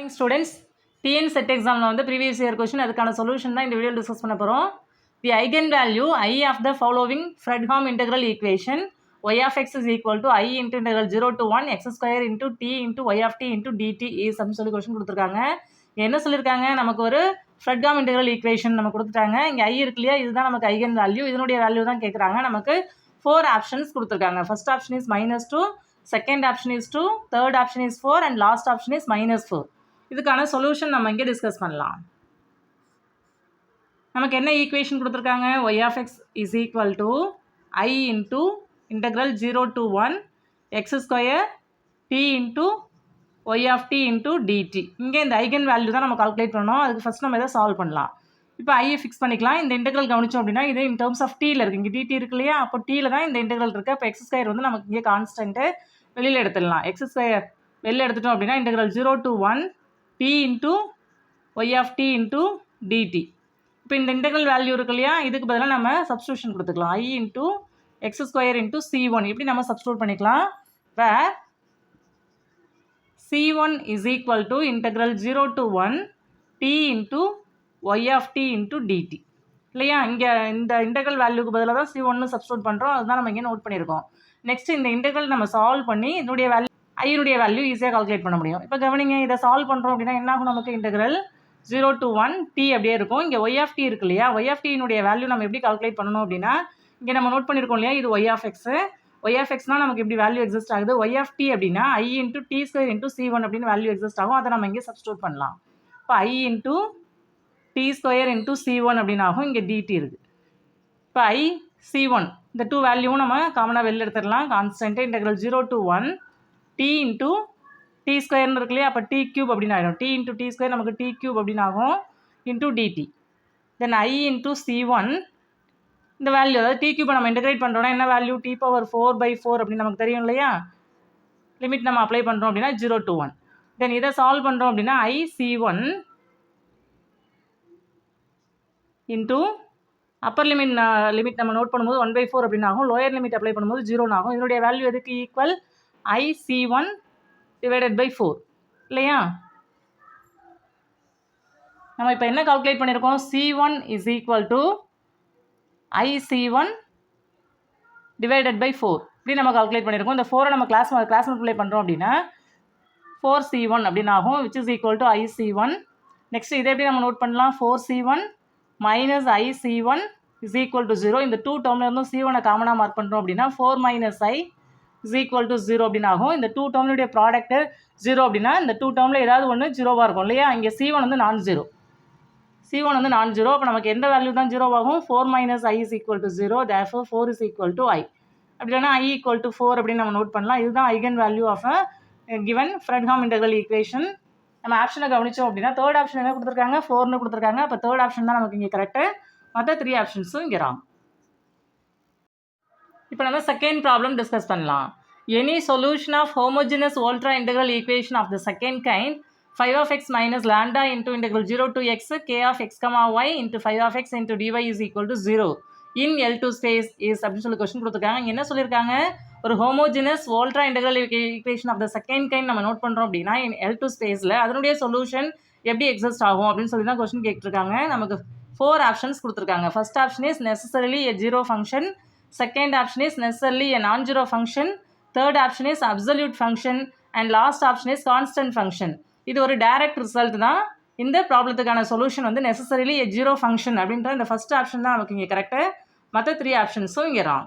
Morning students, TN SET எக்ஸாமில் வந்து previous year question அதுக்கான சொல்யூஷன் தான் இந்த வீடியோ டிஸ்கஸ் பண்ண போகிறோம். தி ஐகன் வேல்யூ ஐ of the following Fredholm integral equation y of x is equal to I into integral 0 to 1 x square into t into y of t into dt is அப்படின்னு சொல்லி question கொடுத்துருக்காங்க. என்ன சொல்லியிருக்காங்க, நமக்கு ஒரு ஃப்ரெட்ஹாம் integral equation நம்ம கொடுத்துட்டாங்க. இங்கே ஐ இருக்கு இல்லையா, இதுதான் நமக்கு ஐகன் வேல்யூ. இதனுடைய வேல்யூ தான் கேட்குறாங்க. நமக்கு 4 ஆப்ஷன்ஸ் கொடுத்துருக்காங்க. First option is -2, second option is 2, third option is 4 and last option is -4. இதுக்கான சொல்யூஷன் நம்ம இங்கே டிஸ்கஸ் பண்ணலாம். நமக்கு என்ன ஈக்குவேஷன் கொடுத்துருக்காங்க, y of x is equal to I into integral 0 to 1 x square t into y of t into dt. இங்கே இந்த eigen value தான் நம்ம கால்குலேட் பண்ணோம். அதுக்கு ஃபஸ்ட் நம்ம இதை சால்வ் பண்ணலாம். இப்போ ஐயை ஃபிக்ஸ் பண்ணிக்கலாம். இந்த இன்டெக்ரல் கவனிச்சோம் அப்படின்னா இது இன் டர்ம்ஸ் ஆஃப் டீயில் இருக்குது. இங்கே dt இருக்கு இல்லையா, அப்போ டீயில் தான் இந்த இன்டெக்ரல் இருக்குது. அப்போ எக்ஸ் ஸ்கொயர் வந்து நமக்கு இங்கே கான்ஸ்டன்ட்டு வெளியில் எடுத்துடலாம். எக்ஸ் ஸ்கொயர் வெளியில் எடுத்துட்டோம் அப்படின்னா integral 0 to 1 t into y of t into dt. இப்போ இந்த இன்டெக்ரல் வேல்யூ இருக்கு இல்லையா, இதுக்கு பதிலாக நம்ம சப்ஸ்டியூஷன் கொடுத்துக்கலாம். I into x square into c1 இப்படி நம்ம சப்ஸ்டியூட் பண்ணிக்கலாம். where c1 is equal to integral 0 to 1 t into y of t into dt இல்லையா. இங்கே இந்த இன்டெக்ரல் வேல்யூக்கு பதிலாக தான் c1 சப்ஸ்டியூட் பண்ணுறோம். அதுதான் நம்ம இங்கே நோட் பண்ணியிருக்கோம். நெக்ஸ்ட் இந்த இன்டெக்ரல் நம்ம சால்வ் பண்ணி இதனுடைய வேல்யூ ஐனுடைய வேல்யூ ஈஸியாக கால்குலேட் பண்ண முடியும். இப்போ கவனிங்க, இதை சால்வ் பண்ணுறோம் அப்படின்னா என்ன ஆகும், நமக்கு இன்டெக்ரல் 0 to 1 t அப்படியே இருக்கும். இங்கே y of t இருக்கு இல்லையா, y of t னுடைய வேல்யூ நம்ம எப்படி கால்குலேட் பண்ணணும் அப்படின்னா, இங்கே நம்ம நோட் பண்ணியிருக்கோம் இல்லையா, இது y of x. y of xனா நமக்கு எப்படி வேல்யூ எக்ஸிஸ்ட் ஆகுது, y of t அப்படின்னா I into t square into c1 அப்படின்னு வேல்யூ எக்ஸிஸ்ட் ஆகும். அதை நம்ம இங்கே சப்ஸ்டியூட் பண்ணலாம். இப்போ I into t square into c1 அப்படின்னு ஆகும். இங்கே dt இருக்குது. இப்போ I c1 இந்த 2 வேல்யூவும் நம்ம காமனாக வெளில எடுத்துடலாம். Constant integral 0 to 1 t into t ஸ்கொயர்னு இருக்கு இல்லையா, அப்போ t கியூப் அப்படின்னு ஆகிடும். t into t ஸ்கொயர் நமக்கு t கியூப் அப்படின்னு ஆகும் into dt. Then I into c1 இந்த வேல்யூ, அதாவது t கியூப்பை நம்ம இன்டெகிரேட் பண்ணுறோம்னா என்ன வேல்யூ, t power 4/4 அப்படின்னு நமக்கு தெரியும் இல்லையா. லிமிட் நம்ம அப்ளை பண்ணுறோம் அப்படின்னா 0 to 1. தென் இதை சால்வ் பண்ணுறோம் அப்படின்னா I c1 into upper limit நம்ம நோட் பண்ணும்போது 1/4 அப்படின்னு ஆகும். லோயர் லிமிட் அப்ளை பண்ணும்போது 0 ஆகும். இதனுடைய வேல்யூ எதுக்கு equal, I c1 divided by 4 இல்லையா. நம்ம இப்போ என்ன கால்குலேட் பண்ணியிருக்கோம், c1 is equal to I c1 divided by 4 இப்படி நம்ம கால்குலேட் பண்ணியிருக்கோம். இந்த 4 நம்ம கிளாஸ் மல்டிப்ளை பண்ணுறோம் அப்படின்னா 4c1 அப்படின்னு ஆகும், which is equal to I c1. Next இதை எப்படி நம்ம நோட் பண்ணலாம், 4c1 minus I c1 is equal to 0. இந்த 2 டேர்மில் இருந்தும் c1 காமனாக மார்க் பண்ணுறோம் அப்படின்னா 4 minus I is equal to 0 அப்படின்னு ஆகும். இந்த 2 டேர்ம்னுடைய ப்ராடக்ட் 0 அப்படின்னா இந்த 2 டேர்மில் ஏதாவது ஒன்று ஜீரோவாக இருக்கும் இல்லையா. இங்கே c1 வந்து நான் ஜீரோ, c1 வந்து நான் ஜீரோ. அப்போ நமக்கு எந்த வேல்யூ தான் ஜீரோ ஆகும், 4 minus I is equal to 0. therefore 4 is equal to I. அப்படி இல்லைனா I equal to 4 அப்படின்னு நம்ம நோட் பண்ணலாம். இதுதான் eigen value of a given Fredholm integral equation. நம்ம ஆப்ஷனை கவனிச்சோம் அப்படின்னா தேர்ட் ஆப்ஷன் என்ன கொடுத்துருக்காங்க, 4ன்னு கொடுத்துருக்காங்க. அப்போ தேர்ட் ஆப்ஷன் தான் நமக்கு இங்கே கரெக்டு, மற்ற 3 ஆப்ஷன்ஸும் இங்கே ராங். இப்போ நம்ம செகண்ட் ப்ராப்ளம் டிஸ்கஸ் பண்ணலாம். Any solution of homogeneous ultra integral equation of the second kind 5 of x minus lambda into integral 0 to x k of x comma y into 5 of x into dy is equal to 0 in L2 space is அப்படின்னு சொல்லி question கொடுத்துருக்காங்க. என்ன சொல்லியிருக்காங்க, ஒரு homogeneous ultra integral equation of the second kind நம்ம note பண்ணுறோம் அப்படின்னா L2 ஸ்பேஸில் அதனுடைய சொல்யூஷன் எப்படி எக்ஸிஸ்ட் ஆகும் அப்படின்னு சொல்லி தான் கொஸ்டின் கேட்டிருக்காங்க. நமக்கு 4 ஆப்ஷன்ஸ் கொடுத்துருக்காங்க. First option is necessarily a zero function, second option is necessarily a non-zero function, third option is absolute function and last option is constant function. இது ஒரு டைரக்ட் ரிசல்ட் தான். இந்த ப்ராப்ளத்துக்கான சொல்யூஷன் வந்து necessarily a zero function அப்படின்ற இந்த first option தான் நமக்கு இங்கே கரெக்டு, மற்ற 3 ஆப்ஷன்ஸும் இங்கே ராங்.